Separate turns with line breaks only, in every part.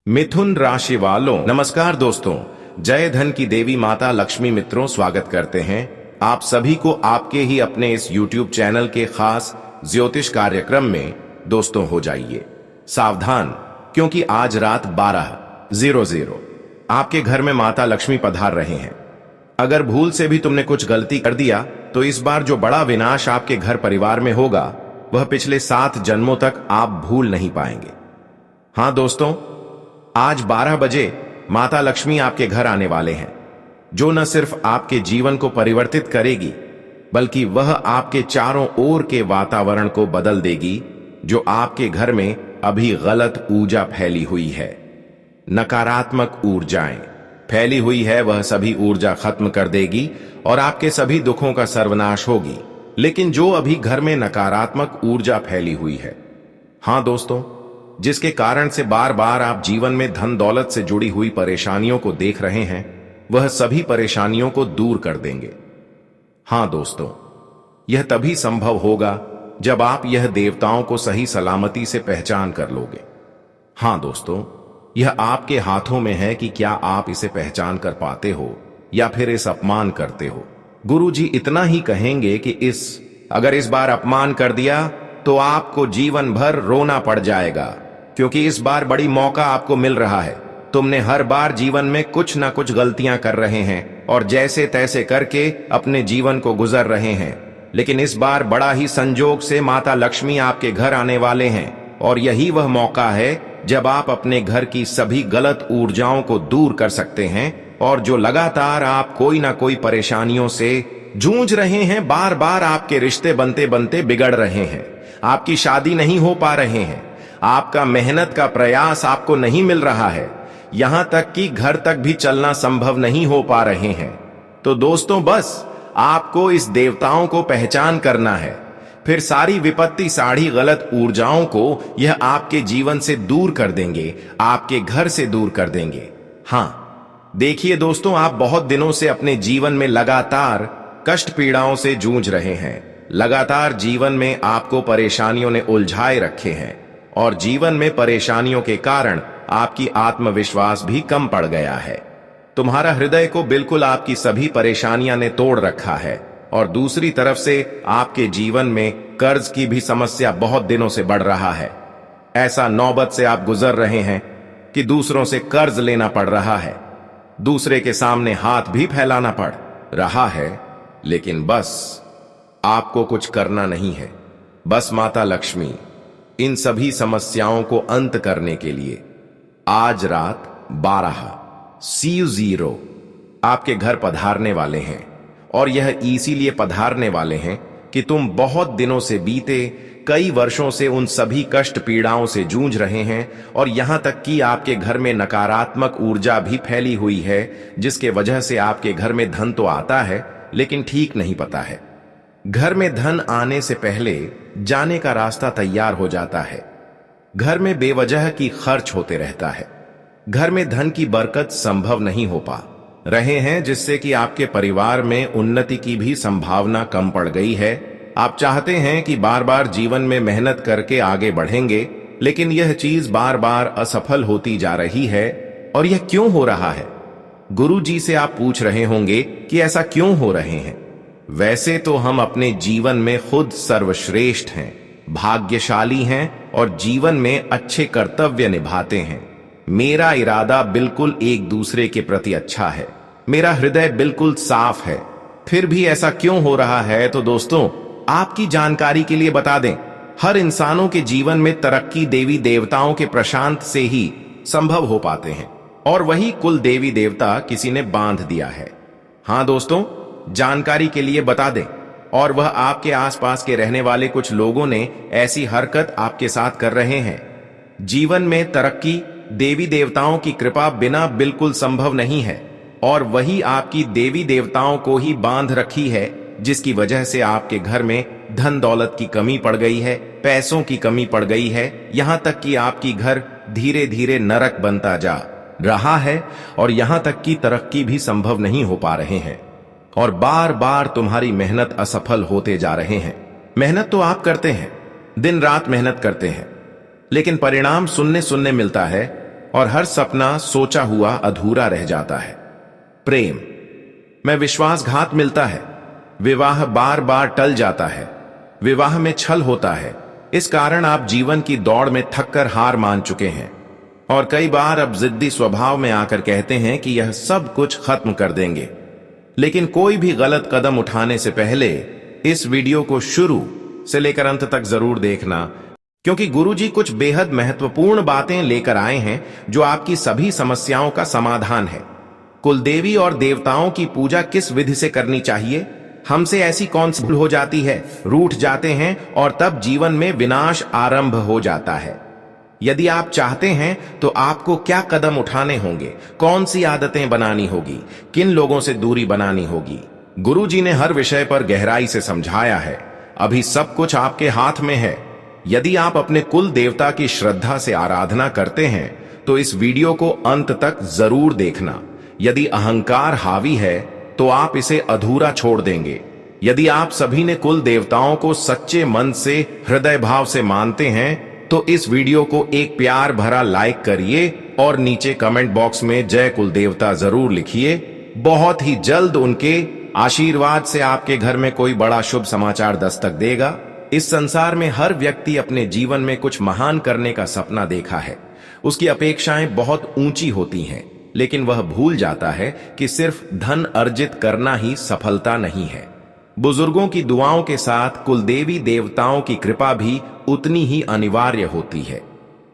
मिथुन राशि वालों नमस्कार दोस्तों, जय धन की देवी माता लक्ष्मी मित्रों स्वागत करते हैं आप सभी को आपके ही अपने इस YouTube चैनल के खास ज्योतिष कार्यक्रम में। दोस्तों हो जाइए सावधान, क्योंकि आज रात 12:00 आपके घर में माता लक्ष्मी पधार रहे हैं। अगर भूल से भी तुमने कुछ गलती कर दिया तो इस बार जो बड़ा विनाश आपके घर परिवार में होगा वह पिछले 7 जन्मों तक आप भूल नहीं पाएंगे। हाँ दोस्तों, आज 12 बजे माता लक्ष्मी आपके घर आने वाले हैं, जो न सिर्फ आपके जीवन को परिवर्तित करेगी बल्कि वह आपके चारों ओर के वातावरण को बदल देगी। जो आपके घर में अभी गलत ऊर्जा फैली हुई है, नकारात्मक ऊर्जाएं फैली हुई है, वह सभी ऊर्जा खत्म कर देगी और आपके सभी दुखों का सर्वनाश होगी। लेकिन जो अभी घर में नकारात्मक ऊर्जा फैली हुई है, हाँ दोस्तों, जिसके कारण से बार बार आप जीवन में धन दौलत से जुड़ी हुई परेशानियों को देख रहे हैं, वह सभी परेशानियों को दूर कर देंगे। हाँ दोस्तों, यह तभी संभव होगा जब आप यह देवताओं को सही सलामती से पहचान कर लोगे। हाँ दोस्तों, यह आपके हाथों में है कि क्या आप इसे पहचान कर पाते हो या फिर इस अपमान करते हो। गुरुजी इतना ही कहेंगे कि अगर इस बार अपमान कर दिया तो आपको जीवन भर रोना पड़ जाएगा, क्योंकि इस बार बड़ी मौका आपको मिल रहा है। तुमने हर बार जीवन में कुछ ना कुछ गलतियां कर रहे हैं और जैसे तैसे करके अपने जीवन को गुजर रहे हैं, लेकिन इस बार बड़ा ही संजोग से माता लक्ष्मी आपके घर आने वाले हैं और यही वह मौका है जब आप अपने घर की सभी गलत ऊर्जाओं को दूर कर सकते हैं। और जो लगातार आप कोई ना कोई परेशानियों से जूझ रहे हैं, बार बार आपके रिश्ते बनते बनते बिगड़ रहे हैं, आपकी शादी नहीं हो पा रहे हैं, आपका मेहनत का प्रयास आपको नहीं मिल रहा है, यहां तक कि घर तक भी चलना संभव नहीं हो पा रहे हैं, तो दोस्तों बस आपको इस देवताओं को पहचान करना है। फिर सारी विपत्ति, सारी गलत ऊर्जाओं को यह आपके जीवन से दूर कर देंगे, आपके घर से दूर कर देंगे। हाँ देखिए दोस्तों, आप बहुत दिनों से अपने जीवन में लगातार कष्ट पीड़ाओं से जूझ रहे हैं। लगातार जीवन में आपको परेशानियों ने उलझाए रखे हैं और जीवन में परेशानियों के कारण आपकी आत्मविश्वास भी कम पड़ गया है। तुम्हारा हृदय को बिल्कुल आपकी सभी परेशानियां ने तोड़ रखा है और दूसरी तरफ से आपके जीवन में कर्ज की भी समस्या बहुत दिनों से बढ़ रहा है। ऐसा नौबत से आप गुजर रहे हैं कि दूसरों से कर्ज लेना पड़ रहा है, दूसरे के सामने हाथ भी फैलाना पड़ रहा है, लेकिन बस आपको कुछ करना नहीं है। बस माता लक्ष्मी इन सभी समस्याओं को अंत करने के लिए आज रात 12:00 आपके घर पधारने वाले हैं। और यह इसीलिए पधारने वाले हैं कि तुम बहुत दिनों से, बीते कई वर्षों से उन सभी कष्ट पीड़ाओं से जूझ रहे हैं और यहां तक कि आपके घर में नकारात्मक ऊर्जा भी फैली हुई है, जिसके वजह से आपके घर में धन तो आता है लेकिन ठीक नहीं पता है। घर में धन आने से पहले जाने का रास्ता तैयार हो जाता है। घर में बेवजह की खर्च होते रहता है। घर में धन की बरकत संभव नहीं हो पा रहे हैं, जिससे कि आपके परिवार में उन्नति की भी संभावना कम पड़ गई है। आप चाहते हैं कि बार बार जीवन में मेहनत करके आगे बढ़ेंगे, लेकिन यह चीज बार बार असफल होती जा रही है। और यह क्यों हो रहा है? गुरु जी से आप पूछ रहे होंगे कि ऐसा क्यों हो रहे हैं। वैसे तो हम अपने जीवन में खुद सर्वश्रेष्ठ हैं, भाग्यशाली हैं और जीवन में अच्छे कर्तव्य निभाते हैं। मेरा इरादा बिल्कुल एक दूसरे के प्रति अच्छा है, मेरा हृदय बिल्कुल साफ है, फिर भी ऐसा क्यों हो रहा है? तो दोस्तों, आपकी जानकारी के लिए बता दें, हर इंसानों के जीवन में तरक्की देवी देवताओं के प्रशांत से ही संभव हो पाते हैं और वही कुल देवी देवता किसी ने बांध दिया है। हाँ दोस्तों, जानकारी के लिए बता दें, और वह आपके आसपास के रहने वाले कुछ लोगों ने ऐसी हरकत आपके साथ कर रहे हैं। जीवन में तरक्की देवी देवताओं की कृपा बिना बिल्कुल संभव नहीं है और वही आपकी देवी देवताओं को ही बांध रखी है, जिसकी वजह से आपके घर में धन दौलत की कमी पड़ गई है, पैसों की कमी पड़ गई है, यहां तक कि आपकी घर धीरे धीरे नरक बनता जा रहा है और यहां तक कि तरक्की भी संभव नहीं हो पा रहे हैं और बार बार तुम्हारी मेहनत असफल होते जा रहे हैं। मेहनत तो आप करते हैं, दिन रात मेहनत करते हैं, लेकिन परिणाम सुनने मिलता है और हर सपना सोचा हुआ अधूरा रह जाता है। प्रेम में विश्वासघात मिलता है, विवाह बार बार टल जाता है, विवाह में छल होता है। इस कारण आप जीवन की दौड़ में थककर हार मान चुके हैं और कई बार अब जिद्दी स्वभाव में आकर कहते हैं कि यह सब कुछ खत्म कर देंगे। लेकिन कोई भी गलत कदम उठाने से पहले इस वीडियो को शुरू से लेकर अंत तक जरूर देखना, क्योंकि गुरुजी कुछ बेहद महत्वपूर्ण बातें लेकर आए हैं जो आपकी सभी समस्याओं का समाधान है। कुलदेवी और देवताओं की पूजा किस विधि से करनी चाहिए, हमसे ऐसी कौन सी भूल हो जाती है, रूठ जाते हैं और तब जीवन में विनाश आरंभ हो जाता है। यदि आप चाहते हैं तो आपको क्या कदम उठाने होंगे, कौन सी आदतें बनानी होगी, किन लोगों से दूरी बनानी होगी, गुरुजी ने हर विषय पर गहराई से समझाया है। अभी सब कुछ आपके हाथ में है। यदि आप अपने कुल देवता की श्रद्धा से आराधना करते हैं तो इस वीडियो को अंत तक जरूर देखना। यदि अहंकार हावी है तो आप इसे अधूरा छोड़ देंगे। यदि आप सभी ने कुल देवताओं को सच्चे मन से, हृदय भाव से मानते हैं तो इस वीडियो को एक प्यार भरा लाइक करिए और नीचे कमेंट बॉक्स में जय कुल देवता जरूर लिखिए। बहुत ही जल्द उनके आशीर्वाद से आपके घर में कोई बड़ा शुभ समाचार दस्तक देगा। इस संसार में हर व्यक्ति अपने जीवन में कुछ महान करने का सपना देखा है। उसकी अपेक्षाएं बहुत ऊंची होती हैं, लेकिन वह भूल जाता है कि सिर्फ धन अर्जित करना ही सफलता नहीं है। बुजुर्गों की दुआओं के साथ कुलदेवी देवताओं की कृपा भी उतनी ही अनिवार्य होती है।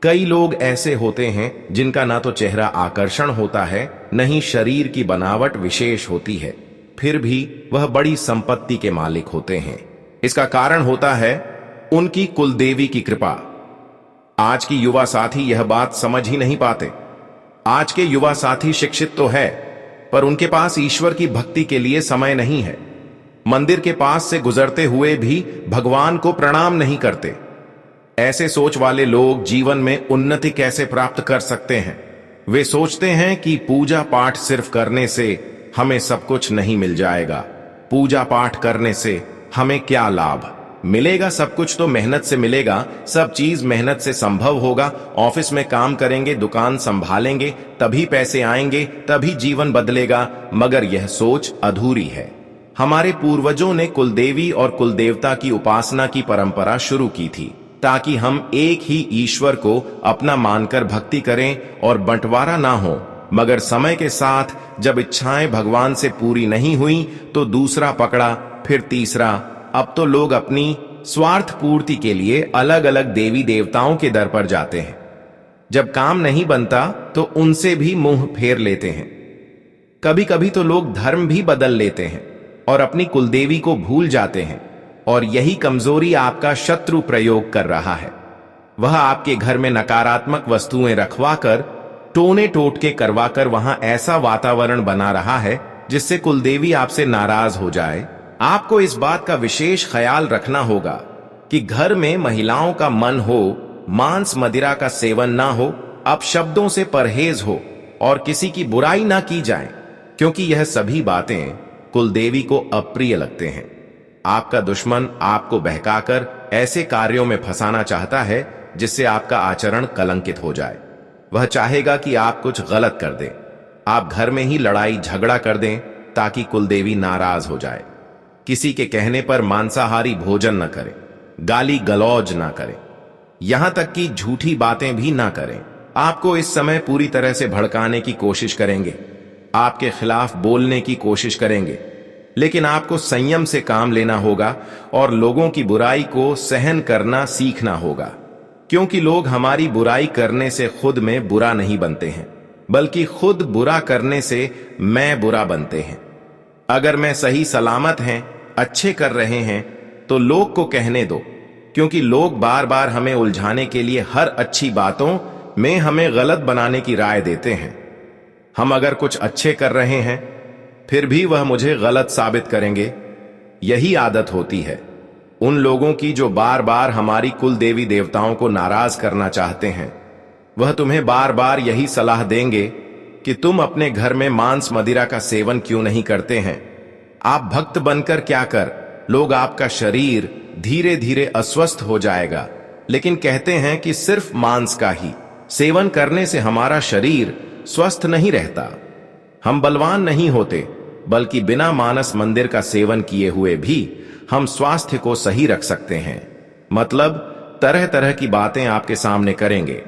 कई लोग ऐसे होते हैं जिनका ना तो चेहरा आकर्षण होता है, न ही शरीर की बनावट विशेष होती है, फिर भी वह बड़ी संपत्ति के मालिक होते हैं। इसका कारण होता है उनकी कुलदेवी की कृपा। आज की युवा साथी यह बात समझ ही नहीं पाते। आज के युवा साथी शिक्षित तो है, पर उनके पास ईश्वर की भक्ति के लिए समय नहीं है। मंदिर के पास से गुजरते हुए भी भगवान को प्रणाम नहीं करते। ऐसे सोच वाले लोग जीवन में उन्नति कैसे प्राप्त कर सकते हैं? वे सोचते हैं कि पूजा पाठ सिर्फ करने से हमें सब कुछ नहीं मिल जाएगा। पूजा पाठ करने से हमें क्या लाभ मिलेगा? सब कुछ तो मेहनत से मिलेगा, सब चीज मेहनत से संभव होगा। ऑफिस में काम करेंगे, दुकान संभालेंगे, तभी पैसे आएंगे, तभी जीवन बदलेगा। मगर यह सोच अधूरी है। हमारे पूर्वजों ने कुलदेवी और कुलदेवता की उपासना की परंपरा शुरू की थी ताकि हम एक ही ईश्वर को अपना मानकर भक्ति करें और बंटवारा ना हो। मगर समय के साथ जब इच्छाएं भगवान से पूरी नहीं हुई तो दूसरा पकड़ा, फिर तीसरा। अब तो लोग अपनी स्वार्थ पूर्ति के लिए अलग अलग देवी देवताओं के दर पर जाते हैं। जब काम नहीं बनता तो उनसे भी मुंह फेर लेते हैं। कभी कभी तो लोग धर्म भी बदल लेते हैं और अपनी कुलदेवी को भूल जाते हैं, और यही कमजोरी आपका शत्रु प्रयोग कर रहा है। वह आपके घर में नकारात्मक वस्तुएं रखवाकर, टोने टोटके करवाकर वहां ऐसा वातावरण बना रहा है जिससे कुलदेवी आपसे नाराज हो जाए। आपको इस बात का विशेष ख्याल रखना होगा कि घर में महिलाओं का मन हो, मांस मदिरा का सेवन ना हो, अपशब्दों से परहेज हो और किसी की बुराई ना की जाए, क्योंकि यह सभी बातें कुलदेवी को अप्रिय लगते हैं। आपका दुश्मन आपको बहकाकर ऐसे कार्यों में फंसाना चाहता है जिससे आपका आचरण कलंकित हो जाए। वह चाहेगा कि आप कुछ गलत कर दें, आप घर में ही लड़ाई झगड़ा कर दें ताकि कुलदेवी नाराज हो जाए। किसी के कहने पर मांसाहारी भोजन न करें, गाली गलौज ना करें, यहां तक कि झूठी बातें भी ना करें। आपको इस समय पूरी तरह से भड़काने की कोशिश करेंगे, आपके खिलाफ बोलने की कोशिश करेंगे, लेकिन आपको संयम से काम लेना होगा और लोगों की बुराई को सहन करना सीखना होगा, क्योंकि लोग हमारी बुराई करने से खुद में बुरा नहीं बनते हैं, बल्कि खुद बुरा करने से मैं बुरा बनते हैं। अगर मैं सही सलामत हैं, अच्छे कर रहे हैं तो लोग को कहने दो, क्योंकि लोग बार बार हमें उलझाने के लिए हर अच्छी बातों में हमें गलत बनाने की राय देते हैं। हम अगर कुछ अच्छे कर रहे हैं फिर भी वह मुझे गलत साबित करेंगे। यही आदत होती है उन लोगों की जो बार बार हमारी कुल देवी देवताओं को नाराज करना चाहते हैं। वह तुम्हें बार बार यही सलाह देंगे कि तुम अपने घर में मांस मदिरा का सेवन क्यों नहीं करते हैं। आप भक्त बनकर क्या कर, लोग आपका शरीर धीरे धीरे अस्वस्थ हो जाएगा, लेकिन कहते हैं कि सिर्फ मांस का ही। सेवन करने से हमारा शरीर स्वस्थ नहीं रहता, हम बलवान नहीं होते, बल्कि बिना मानस मंदिर का सेवन किए हुए भी हम स्वास्थ्य को सही रख सकते हैं। मतलब तरह तरह की बातें आपके सामने करेंगे,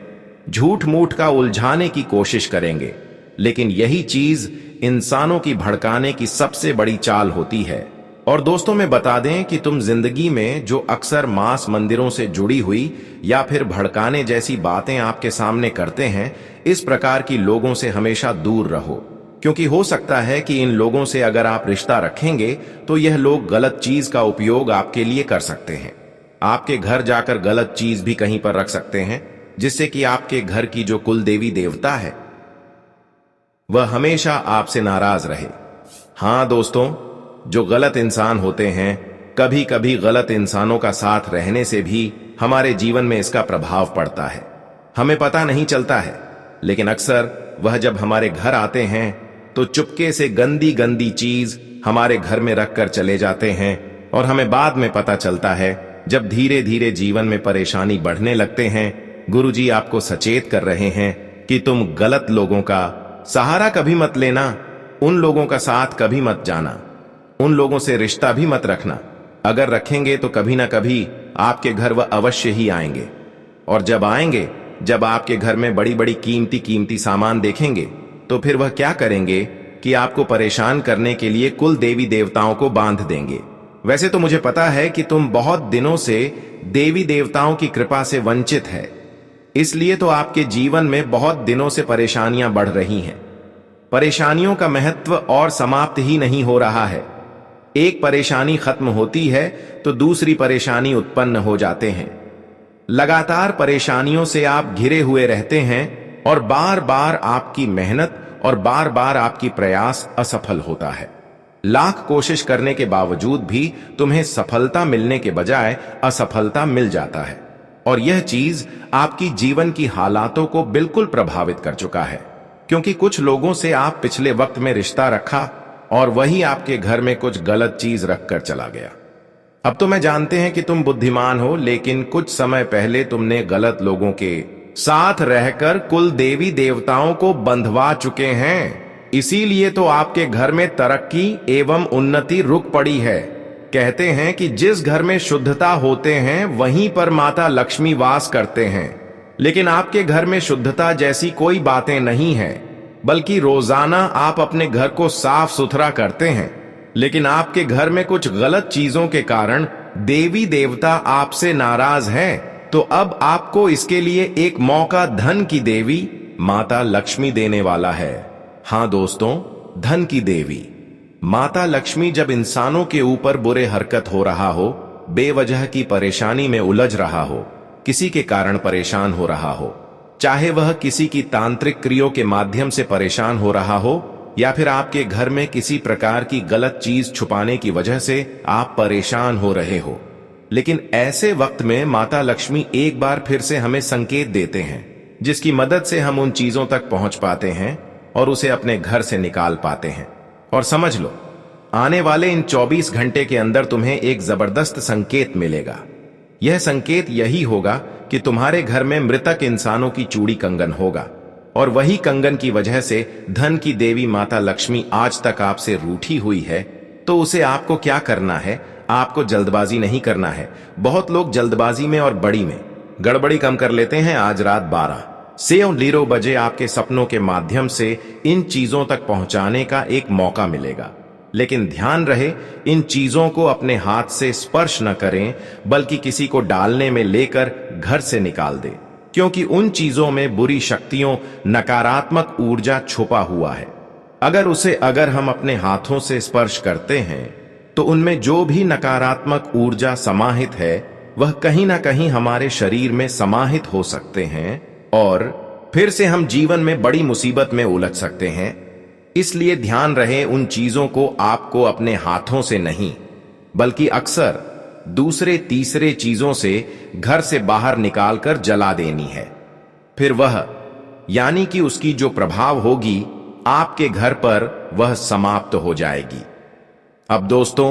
झूठ मूठ का उलझाने की कोशिश करेंगे, लेकिन यही चीज इंसानों की भड़काने की सबसे बड़ी चाल होती है। और दोस्तों, मैं बता दें कि तुम जिंदगी में जो अक्सर मांस मंदिरों से जुड़ी हुई या फिर भड़काने जैसी बातें आपके सामने करते हैं, इस प्रकार की लोगों से हमेशा दूर रहो, क्योंकि हो सकता है कि इन लोगों से अगर आप रिश्ता रखेंगे तो यह लोग गलत चीज का उपयोग आपके लिए कर सकते हैं। आपके घर जाकर गलत चीज भी कहीं पर रख सकते हैं, जिससे कि आपके घर की जो कुल देवी देवता है वह हमेशा आपसे नाराज रहे। हां दोस्तों, जो गलत इंसान होते हैं, कभी कभी गलत इंसानों का साथ रहने से भी हमारे जीवन में इसका प्रभाव पड़ता है। हमें पता नहीं चलता है, लेकिन अक्सर वह जब हमारे घर आते हैं तो चुपके से गंदी गंदी चीज हमारे घर में रखकर चले जाते हैं, और हमें बाद में पता चलता है जब धीरे धीरे जीवन में परेशानी बढ़ने लगते हैं। गुरुजी आपको सचेत कर रहे हैं कि तुम गलत लोगों का सहारा कभी मत लेना, उन लोगों का साथ कभी मत जाना, उन लोगों से रिश्ता भी मत रखना। अगर रखेंगे तो कभी ना कभी आपके घर वह अवश्य ही आएंगे, और जब आएंगे, जब आपके घर में बड़ी बड़ी कीमती कीमती सामान देखेंगे, तो फिर वह क्या करेंगे कि आपको परेशान करने के लिए कुल देवी देवताओं को बांध देंगे। वैसे तो मुझे पता है कि तुम बहुत दिनों से देवी देवताओं की कृपा से वंचित है, इसलिए तो आपके जीवन में बहुत दिनों से परेशानियां बढ़ रही हैं। परेशानियों का महत्व और समाप्त ही नहीं हो रहा है। एक परेशानी खत्म होती है तो दूसरी परेशानी उत्पन्न हो जाते हैं। लगातार परेशानियों से आप घिरे हुए रहते हैं, और बार बार आपकी मेहनत और बार बार आपकी प्रयास असफल होता है। लाख कोशिश करने के बावजूद भी तुम्हें सफलता मिलने के बजाय असफलता मिल जाता है, और यह चीज आपकी जीवन की हालातों को बिल्कुल प्रभावित कर चुका है, क्योंकि कुछ लोगों से आप पिछले वक्त में रिश्ता रखा और वही आपके घर में कुछ गलत चीज रखकर चला गया। अब तो मैं जानते हैं कि तुम बुद्धिमान हो, लेकिन कुछ समय पहले तुमने गलत लोगों के साथ रहकर कुल देवी देवताओं को बंधवा चुके हैं। इसीलिए तो आपके घर में तरक्की एवं उन्नति रुक पड़ी है। कहते हैं कि जिस घर में शुद्धता होते हैं वहीं पर माता लक्ष्मी वास करते हैं, लेकिन आपके घर में शुद्धता जैसी कोई बातें नहीं है, बल्कि रोजाना आप अपने घर को साफ सुथरा करते हैं, लेकिन आपके घर में कुछ गलत चीजों के कारण देवी देवता आपसे नाराज हैं। तो अब आपको इसके लिए एक मौका धन की देवी माता लक्ष्मी देने वाला है। हां दोस्तों, धन की देवी माता लक्ष्मी जब इंसानों के ऊपर बुरे हरकत हो रहा हो, बेवजह की परेशानी में उलझ रहा हो, किसी के कारण परेशान हो रहा हो, चाहे वह किसी की तांत्रिक क्रियों के माध्यम से परेशान हो रहा हो, या फिर आपके घर में किसी प्रकार की गलत चीज छुपाने की वजह से आप परेशान हो रहे हो, लेकिन ऐसे वक्त में माता लक्ष्मी एक बार फिर से हमें संकेत देते हैं, जिसकी मदद से हम उन चीजों तक पहुंच पाते हैं और उसे अपने घर से निकाल पाते हैं। और समझ लो, आने वाले इन 24 घंटे के अंदर तुम्हें एक जबरदस्त संकेत मिलेगा। यह संकेत यही होगा कि तुम्हारे घर में मृतक इंसानों की चूड़ी कंगन होगा, और वही कंगन की वजह से धन की देवी माता लक्ष्मी आज तक आपसे रूठी हुई है। तो उसे आपको क्या करना है? आपको जल्दबाजी नहीं करना है। बहुत लोग जल्दबाजी में और बड़ी में गड़बड़ी कम कर लेते हैं। आज रात 12 से 0 बजे आपके सपनों के माध्यम से इन चीजों तक पहुंचाने का एक मौका मिलेगा, लेकिन ध्यान रहे, इन चीजों को अपने हाथ से स्पर्श न करें, बल्कि किसी को डालने में लेकर घर से निकाल दें, क्योंकि उन चीजों में बुरी शक्तियों, नकारात्मक ऊर्जा छुपा हुआ है। अगर हम अपने हाथों से स्पर्श करते हैं तो उनमें जो भी नकारात्मक ऊर्जा समाहित है वह कहीं ना कहीं हमारे शरीर में समाहित हो सकते हैं, और फिर से हम जीवन में बड़ी मुसीबत में उलझ सकते हैं। इसलिए ध्यान रहे, उन चीजों को आपको अपने हाथों से नहीं, बल्कि अक्सर दूसरे तीसरे चीजों से घर से बाहर निकालकर जला देनी है। फिर वह यानी कि उसकी जो प्रभाव होगी आपके घर पर, वह समाप्त हो जाएगी। अब दोस्तों,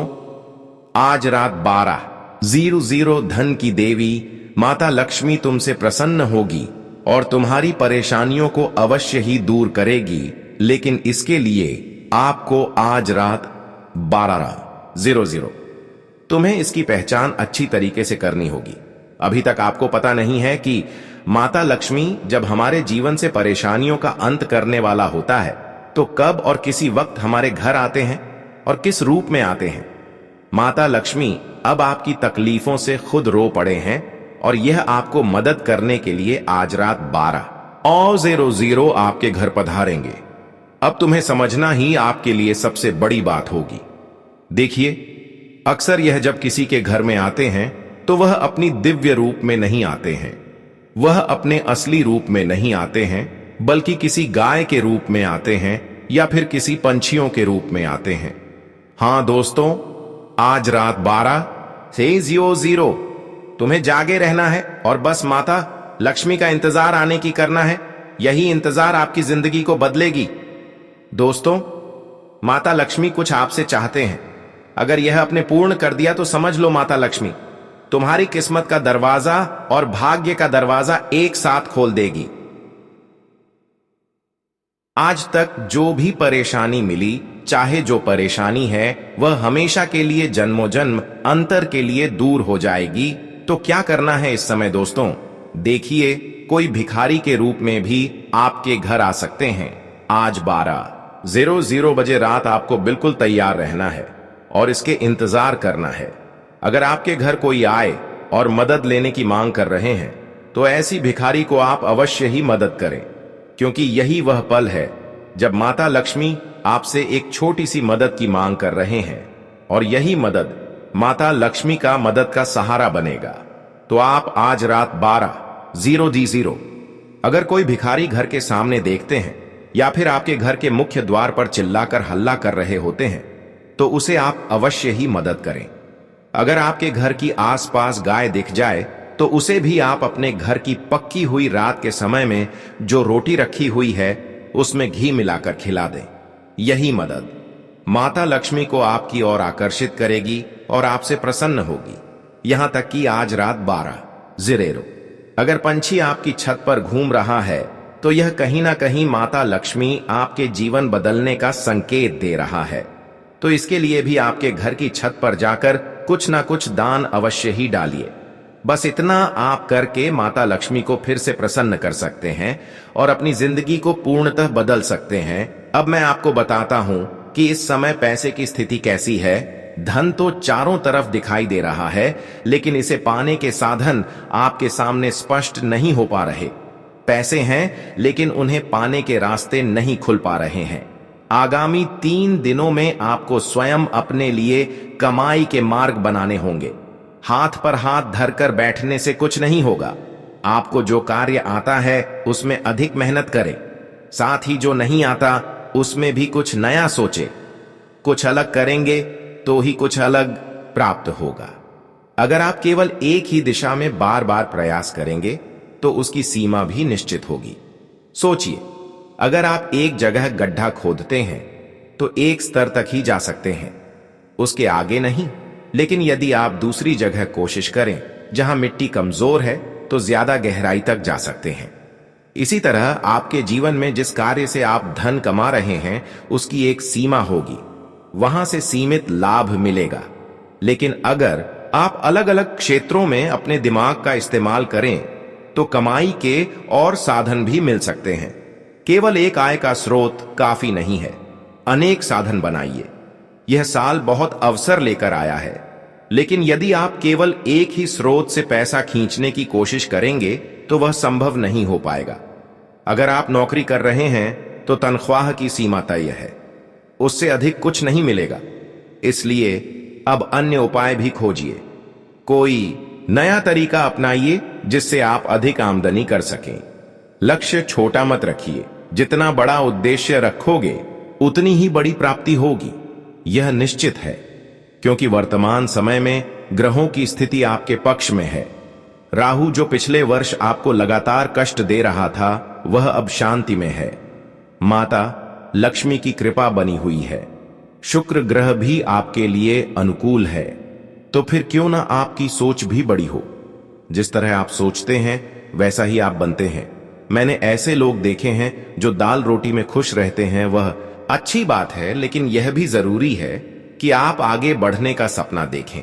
आज रात 12:00 धन की देवी माता लक्ष्मी तुमसे प्रसन्न होगी और तुम्हारी परेशानियों को अवश्य ही दूर करेगी। लेकिन इसके लिए आपको आज रात 12:00 तुम्हें इसकी पहचान अच्छी तरीके से करनी होगी। अभी तक आपको पता नहीं है कि माता लक्ष्मी जब हमारे जीवन से परेशानियों का अंत करने वाला होता है तो कब और किसी वक्त हमारे घर आते हैं और किस रूप में आते हैं। माता लक्ष्मी अब आपकी तकलीफों से खुद रो पड़े हैं और यह आपको मदद करने के लिए आज रात 12:00 आपके घर पधारेंगे। अब तुम्हें समझना ही आपके लिए सबसे बड़ी बात होगी। देखिए, अक्सर यह जब किसी के घर में आते हैं तो वह अपनी दिव्य रूप में नहीं आते हैं, वह अपने असली रूप में नहीं आते हैं, बल्कि किसी गाय के रूप में आते हैं या फिर किसी पंछियों के रूप में आते हैं। हां दोस्तों, आज रात 12:00 तुम्हें जागे रहना है और बस माता लक्ष्मी का इंतजार आने की करना है। यही इंतजार आपकी जिंदगी को बदलेगी। दोस्तों, माता लक्ष्मी कुछ आपसे चाहते हैं। अगर यह आपने पूर्ण कर दिया तो समझ लो माता लक्ष्मी तुम्हारी किस्मत का दरवाजा और भाग्य का दरवाजा एक साथ खोल देगी। आज तक जो भी परेशानी मिली, चाहे जो परेशानी है, वह हमेशा के लिए जन्मों जन्म अंतर के लिए दूर हो जाएगी। तो क्या करना है इस समय दोस्तों? देखिए, कोई भिखारी के रूप में भी आपके घर आ सकते हैं। आज 12:00 बजे रात आपको बिल्कुल तैयार रहना है और इसके इंतजार करना है। अगर आपके घर कोई आए और मदद लेने की मांग कर रहे हैं तो ऐसी भिखारी को आप अवश्य ही मदद करें, क्योंकि यही वह पल है जब माता लक्ष्मी आपसे एक छोटी सी मदद की मांग कर रहे हैं और यही मदद माता लक्ष्मी का मदद का सहारा बनेगा। तो आप आज रात 12:00 अगर कोई भिखारी घर के सामने देखते हैं या फिर आपके घर के मुख्य द्वार पर चिल्लाकर हल्ला कर रहे होते हैं तो उसे आप अवश्य ही मदद करें। अगर आपके घर की आसपास गाय दिख जाए तो उसे भी आप अपने घर की पक्की हुई रात के समय में जो रोटी रखी हुई है उसमें घी मिलाकर खिला दें। यही मदद माता लक्ष्मी को आपकी ओर आकर्षित करेगी और आपसे प्रसन्न होगी। यहां तक कि आज रात 12:00 अगर पंछी आपकी छत पर घूम रहा है तो यह कहीं ना कहीं माता लक्ष्मी आपके जीवन बदलने का संकेत दे रहा है। तो इसके लिए भी आपके घर की छत पर जाकर कुछ ना कुछ दान अवश्य ही डालिए। बस इतना आप करके माता लक्ष्मी को फिर से प्रसन्न कर सकते हैं और अपनी जिंदगी को पूर्णतः बदल सकते हैं। अब मैं आपको बताता हूं कि इस समय पैसे की स्थिति कैसी है। धन तो चारों तरफ दिखाई दे रहा है, लेकिन इसे पाने के साधन आपके सामने स्पष्ट नहीं हो पा रहे। पैसे हैं, लेकिन उन्हें पाने के रास्ते नहीं खुल पा रहे हैं। आगामी 3 दिनों में आपको स्वयं अपने लिए कमाई के मार्ग बनाने होंगे। हाथ पर हाथ धरकर बैठने से कुछ नहीं होगा। आपको जो कार्य आता है उसमें अधिक मेहनत करें, साथ ही जो नहीं आता उसमें भी कुछ नया सोचे। कुछ अलग करेंगे तो ही कुछ अलग प्राप्त होगा। अगर आप केवल एक ही दिशा में बार बार प्रयास करेंगे तो उसकी सीमा भी निश्चित होगी। सोचिए, अगर आप एक जगह गड्ढा खोदते हैं तो एक स्तर तक ही जा सकते हैं, उसके आगे नहीं। लेकिन यदि आप दूसरी जगह कोशिश करें जहां मिट्टी कमजोर है तो ज्यादा गहराई तक जा सकते हैं। इसी तरह आपके जीवन में जिस कार्य से आप धन कमा रहे हैं उसकी एक सीमा होगी, वहां से सीमित लाभ मिलेगा। लेकिन अगर आप अलग अलग क्षेत्रों में अपने दिमाग का इस्तेमाल करें तो कमाई के और साधन भी मिल सकते हैं। केवल एक आय का स्रोत काफी नहीं है, अनेक साधन बनाइए। यह साल बहुत अवसर लेकर आया है, लेकिन यदि आप केवल एक ही स्रोत से पैसा खींचने की कोशिश करेंगे तो वह संभव नहीं हो पाएगा। अगर आप नौकरी कर रहे हैं तो तनख्वाह की सीमा तय है, उससे अधिक कुछ नहीं मिलेगा। इसलिए अब अन्य उपाय भी खोजिए, कोई नया तरीका अपनाइए जिससे आप अधिक आमदनी कर सकें। लक्ष्य छोटा मत रखिए, जितना बड़ा उद्देश्य रखोगे उतनी ही बड़ी प्राप्ति होगी। यह निश्चित है, क्योंकि वर्तमान समय में ग्रहों की स्थिति आपके पक्ष में है। राहु जो पिछले वर्ष आपको लगातार कष्ट दे रहा था वह अब शांति में है। माता लक्ष्मी की कृपा बनी हुई है। शुक्र ग्रह भी आपके लिए अनुकूल है। तो फिर क्यों ना आपकी सोच भी बड़ी हो। जिस तरह आप सोचते हैं वैसा ही आप बनते हैं। मैंने ऐसे लोग देखे हैं जो दाल रोटी में खुश रहते हैं। वह अच्छी बात है, लेकिन यह भी जरूरी है कि आप आगे बढ़ने का सपना देखें।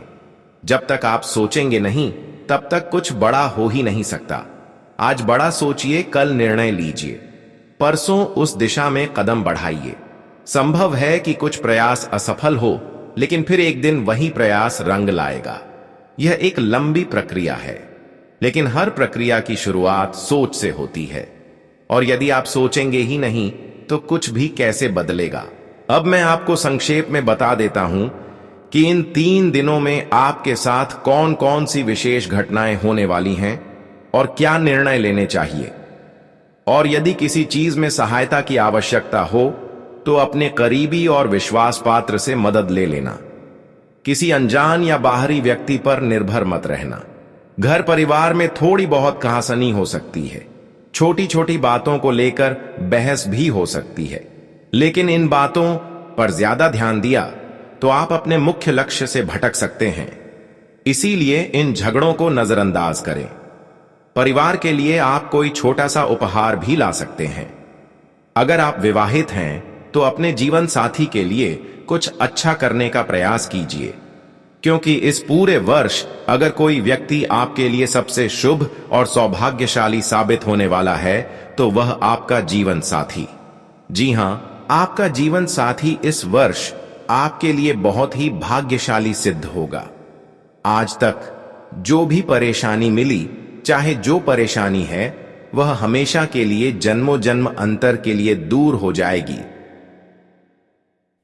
जब तक आप सोचेंगे नहीं, तब तक कुछ बड़ा हो ही नहीं सकता। आज बड़ा सोचिए, कल निर्णय लीजिए, परसों उस दिशा में कदम बढ़ाइए। संभव है कि कुछ प्रयास असफल हो, लेकिन फिर एक दिन वही प्रयास रंग लाएगा। यह एक लंबी प्रक्रिया है, लेकिन हर प्रक्रिया की शुरुआत सोच से होती है। और यदि आप सोचेंगे ही नहीं तो कुछ भी कैसे बदलेगा। अब मैं आपको संक्षेप में बता देता हूं कि इन 3 दिनों में आपके साथ कौन कौन सी विशेष घटनाएं होने वाली हैं और क्या निर्णय लेने चाहिए। और यदि किसी चीज में सहायता की आवश्यकता हो तो अपने करीबी और विश्वास पात्र से मदद ले लेना। किसी अनजान या बाहरी व्यक्ति पर निर्भर मत रहना। घर परिवार में थोड़ी बहुत कहासुनी हो सकती है, छोटी छोटी बातों को लेकर बहस भी हो सकती है, लेकिन इन बातों पर ज्यादा ध्यान दिया तो आप अपने मुख्य लक्ष्य से भटक सकते हैं। इसीलिए इन झगड़ों को नजरअंदाज करें। परिवार के लिए आप कोई छोटा सा उपहार भी ला सकते हैं। अगर आप विवाहित हैं तो अपने जीवन साथी के लिए कुछ अच्छा करने का प्रयास कीजिए, क्योंकि इस पूरे वर्ष अगर कोई व्यक्ति आपके लिए सबसे शुभ और सौभाग्यशाली साबित होने वाला है तो वह आपका जीवन साथी। जी हां, आपका जीवन साथी इस वर्ष आपके लिए बहुत ही भाग्यशाली सिद्ध होगा। आज तक जो भी परेशानी मिली, चाहे जो परेशानी है, वह हमेशा के लिए जन्मों जन्म अंतर के लिए दूर हो जाएगी।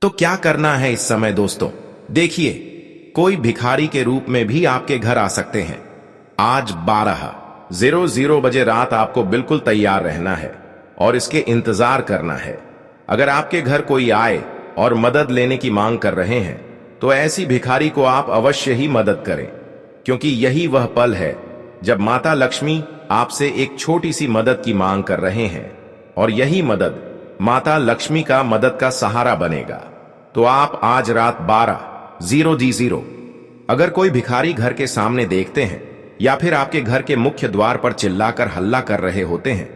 तो क्या करना है इस समय दोस्तों? देखिए, कोई भिखारी के रूप में भी आपके घर आ सकते हैं। आज 12:00 बजे रात आपको बिल्कुल तैयार रहना है और इसके इंतजार करना है। अगर आपके घर कोई आए और मदद लेने की मांग कर रहे हैं तो ऐसी भिखारी को आप अवश्य ही मदद करें, क्योंकि यही वह पल है जब माता लक्ष्मी आपसे एक छोटी सी मदद की मांग कर रहे हैं, और यही मदद माता लक्ष्मी का मदद का सहारा बनेगा। तो आप आज रात 12:00 अगर कोई भिखारी घर के सामने देखते हैं या फिर आपके घर के मुख्य द्वार पर चिल्लाकर हल्ला कर रहे होते हैं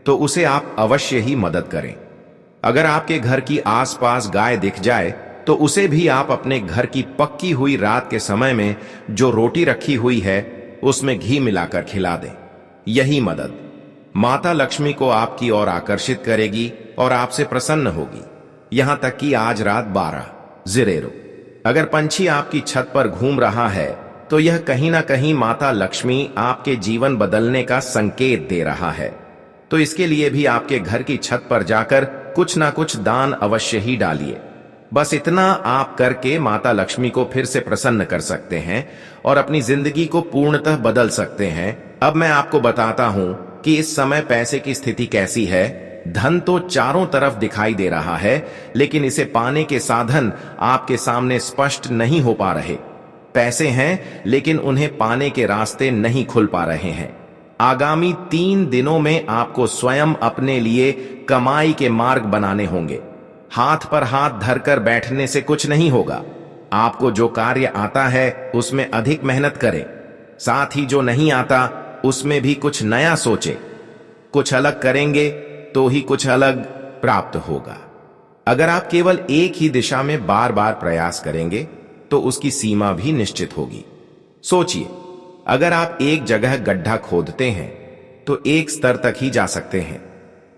तो उसे आप अवश्य ही मदद करें। अगर आपके घर की आसपास गाय दिख जाए तो उसे भी आप अपने घर की पक्की हुई रात के समय में जो रोटी रखी हुई है उसमें घी मिलाकर खिला दें। यही मदद माता लक्ष्मी को आपकी ओर आकर्षित करेगी और आपसे प्रसन्न होगी। यहां तक कि आज रात 12:00 अगर पंछी आपकी छत पर घूम रहा है तो यह कहीं ना कहीं माता लक्ष्मी आपके जीवन बदलने का संकेत दे रहा है। तो इसके लिए भी आपके घर की छत पर जाकर कुछ ना कुछ दान अवश्य ही डालिए। बस इतना आप करके माता लक्ष्मी को फिर से प्रसन्न कर सकते हैं और अपनी जिंदगी को पूर्णतः बदल सकते हैं। अब मैं आपको बताता हूं कि इस समय पैसे की स्थिति कैसी है। धन तो चारों तरफ दिखाई दे रहा है, लेकिन इसे पाने के साधन आपके सामने स्पष्ट नहीं हो पा रहे। पैसे हैं, लेकिन उन्हें पाने के रास्ते नहीं खुल पा रहे हैं। आगामी 3 दिनों में आपको स्वयं अपने लिए कमाई के मार्ग बनाने होंगे। हाथ पर हाथ धरकर बैठने से कुछ नहीं होगा। आपको जो कार्य आता है उसमें अधिक मेहनत करें, साथ ही जो नहीं आता उसमें भी कुछ नया सोचें। कुछ अलग करेंगे तो ही कुछ अलग प्राप्त होगा। अगर आप केवल एक ही दिशा में बार बार प्रयास करेंगे तो उसकी सीमा भी निश्चित होगी। सोचिए, अगर आप एक जगह गड्ढा खोदते हैं तो एक स्तर तक ही जा सकते हैं,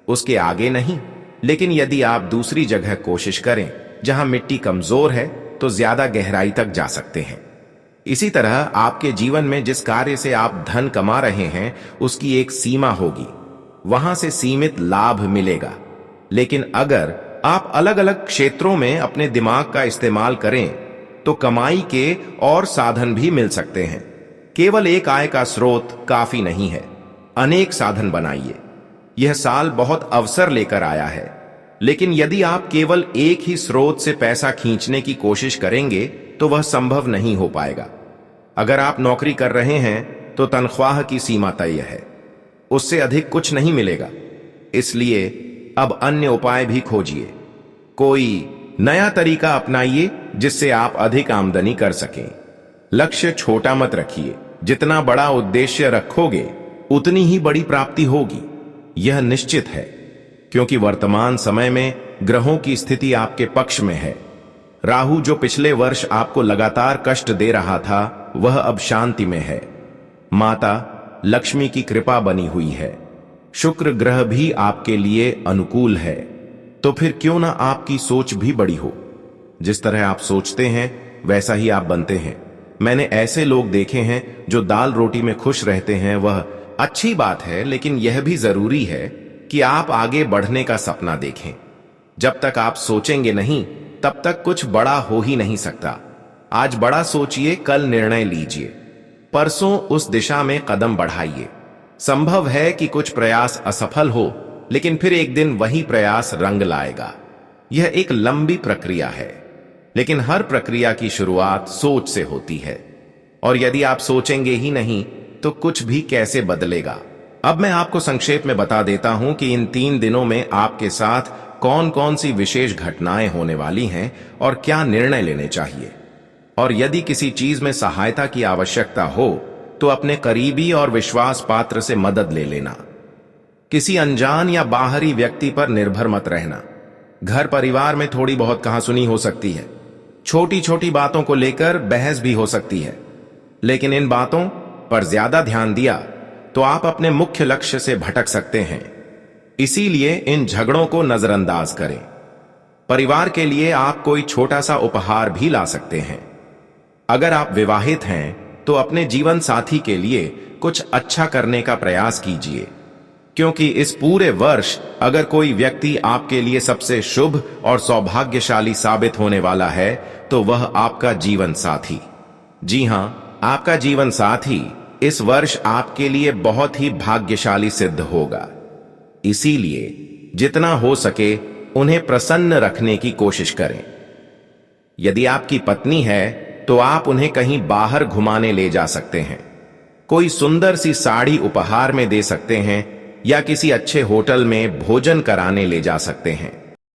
उसके आगे नहीं। लेकिन यदि आप दूसरी जगह कोशिश करें जहां मिट्टी कमजोर है तो ज्यादा गहराई तक जा सकते हैं। इसी तरह आपके जीवन में जिस कार्य से आप धन कमा रहे हैं उसकी एक सीमा होगी, वहां से सीमित लाभ मिलेगा। लेकिन अगर आप अलग अलग क्षेत्रों में अपने दिमाग का इस्तेमाल करें तो कमाई के और साधन भी मिल सकते हैं। केवल एक आय का स्रोत काफी नहीं है, अनेक साधन बनाइए। यह साल बहुत अवसर लेकर आया है, लेकिन यदि आप केवल एक ही स्रोत से पैसा खींचने की कोशिश करेंगे तो वह संभव नहीं हो पाएगा। अगर आप नौकरी कर रहे हैं तो तनख्वाह की सीमा तय है, उससे अधिक कुछ नहीं मिलेगा। इसलिए अब अन्य उपाय भी खोजिए। कोई नया तरीका अपनाइए जिससे आप अधिक आमदनी कर सकें। लक्ष्य छोटा मत रखिए, जितना बड़ा उद्देश्य रखोगे उतनी ही बड़ी प्राप्ति होगी। यह निश्चित है, क्योंकि वर्तमान समय में ग्रहों की स्थिति आपके पक्ष में है। राहु जो पिछले वर्ष आपको लगातार कष्ट दे रहा था, वह अब शांति में है। माता लक्ष्मी की कृपा बनी हुई है। शुक्र ग्रह भी आपके लिए अनुकूल है। तो फिर क्यों ना आपकी सोच भी बड़ी हो। जिस तरह आप सोचते हैं वैसा ही आप बनते हैं। मैंने ऐसे लोग देखे हैं जो दाल रोटी में खुश रहते हैं। वह अच्छी बात है, लेकिन यह भी जरूरी है कि आप आगे बढ़ने का सपना देखें। जब तक आप सोचेंगे नहीं, तब तक कुछ बड़ा हो ही नहीं सकता। आज बड़ा सोचिए, कल निर्णय लीजिए, परसों उस दिशा में कदम बढ़ाइए। संभव है कि कुछ प्रयास असफल हो, लेकिन फिर एक दिन वही प्रयास रंग लाएगा। यह एक लंबी प्रक्रिया है, लेकिन हर प्रक्रिया की शुरुआत सोच से होती है। और यदि आप सोचेंगे ही नहीं तो कुछ भी कैसे बदलेगा। अब मैं आपको संक्षेप में बता देता हूं कि इन 3 दिनों में आपके साथ कौन कौन सी विशेष घटनाएं होने वाली हैं और क्या निर्णय लेने चाहिए। और यदि किसी चीज में सहायता की आवश्यकता हो तो अपने करीबी और विश्वास पात्र से मदद ले लेना। किसी अनजान या बाहरी व्यक्ति पर निर्भर मत रहना। घर परिवार में थोड़ी बहुत कहासुनी हो सकती है। छोटी छोटी बातों को लेकर बहस भी हो सकती है, लेकिन इन बातों पर ज्यादा ध्यान दिया तो आप अपने मुख्य लक्ष्य से भटक सकते हैं। इसीलिए इन झगड़ों को नजरअंदाज करें। परिवार के लिए आप कोई छोटा सा उपहार भी ला सकते हैं। अगर आप विवाहित हैं तो अपने जीवन साथी के लिए कुछ अच्छा करने का प्रयास कीजिए, क्योंकि इस पूरे वर्ष अगर कोई व्यक्ति आपके लिए सबसे शुभ और सौभाग्यशाली साबित होने वाला है तो वह आपका जीवन साथी। जी हां, आपका जीवन साथी इस वर्ष आपके लिए बहुत ही भाग्यशाली सिद्ध होगा। इसीलिए जितना हो सके उन्हें प्रसन्न रखने की कोशिश करें। यदि आपकी पत्नी है तो आप उन्हें कहीं बाहर घुमाने ले जा सकते हैं। कोई सुंदर सी साड़ी उपहार में दे सकते हैं या किसी अच्छे होटल में भोजन कराने ले जा सकते हैं।